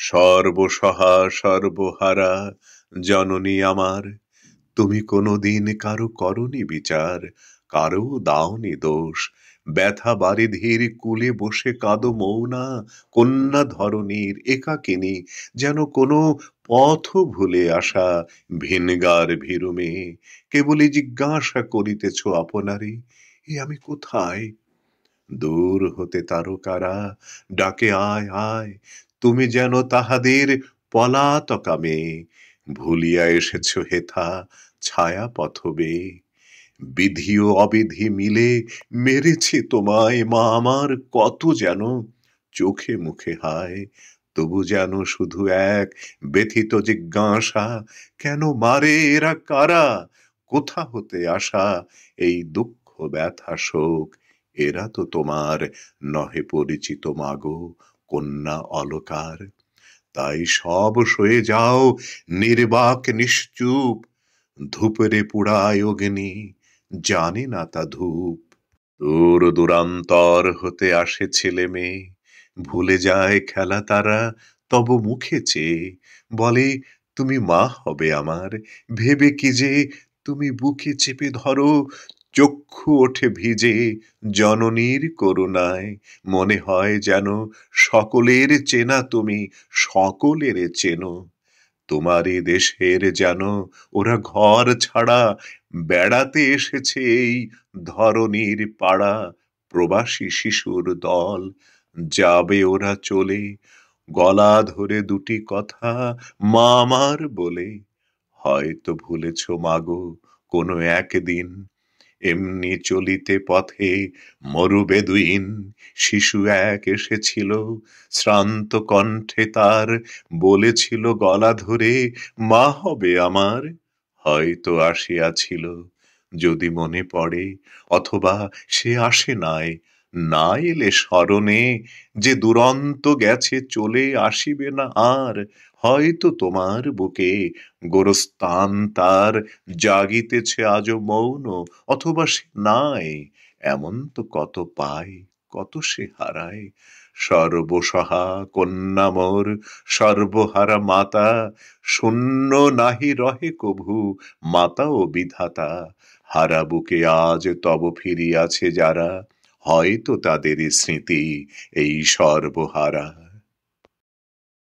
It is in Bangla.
সর্বসহা সর্বহারা জননী আমার, তুমি কোনোদিন কারো করনি বিচার, কারো দাওনি দোষ। ব্যথা বারিধির কূলে বসে কাঁদো মৌনা, কন্যা ধরণীর একাকিনী, যেন কোনো পথ ভুলে আসা ভিনগার ভীরু মেয়ে। কেবলই জিজ্ঞাসা করিতেছ আপনারে, এ আমি কোথায়? দূর হতে তারকারা ডাকে আয় আয়, তুমি যেন তাহাদের পলাতকা মেয়ে। ভুলিয়া এসেছ হেথা ছায়া পথ বেয়ে। বিধি ও অবিধি মিলে মেরেছে তোমায় মা আমার কত যেন, চোখে মুখে হায়। তবু যেন শুধু এক ব্যথিত জিজ্ঞাসা, কেন মারে এরা কারা? কোথা হতে আসা এই দুঃখ ব্যথা শোক? এরা তো তোমার নহে পরিচিত মাগো, কন্যা অলকার। তাই সব সয়ে যাও নির্বাক নিশ্চুপ, ধূপেরে পুড়ায় অগ্নি, জানে না তা ধূপ। দূর দূরান্তর হতে আসে ছেলে মেয়ে, ভুলে যায় খেলা তারা তব মুখে চেয়ে। বলে তুমি মা হবে আমার, ভেবে কি যে তুমি বুকে চেপে ধরো। চক্ষু ওঠে ভিজে জননীর করুণায়, মনে হয় যেন সকলের চেনা তুমি, সকলের চেনো। তোমারই দেশের যেন ওরা ঘর ছাড়া বেড়াতে এসেছে এই ধরণীর পাড়া। প্রবাসী শিশুর দল, যাবে ওরা চলে, গলা ধরে দুটি কথা মা আমার বলে। হয়তো ভুলেছ মাগো কোনো একদিন, এমনি চলিতে পথে মরুবেদুইন শিশু এক এসেছিল, শ্রান্ত কণ্ঠে তার বলেছিল গলা ধরে, মা হবে আমার। হয়তো আসিয়াছিল, যদি মনে পড়ে, অথবা সে আসে নাই। না এলে স্মরণে যে দুরন্ত গেছে চলে, আসিবে না আর। হয়তো তোমার বুকে গোরস্তান তার জাগিতেছে আজও মৌন, অথবা সে নাই। এমন তো কত পায়, কত সে হারায়। সর্বসহা কন্যা মোর, সর্বহারা মাতা, শূন্য নাহি রহে কভু মাতা ও বিধাতা। হারা বুকে আজ তব ফিরিয়াছে যারা, হয়তো তাদেরই স্মৃতি এই সর্বহারা।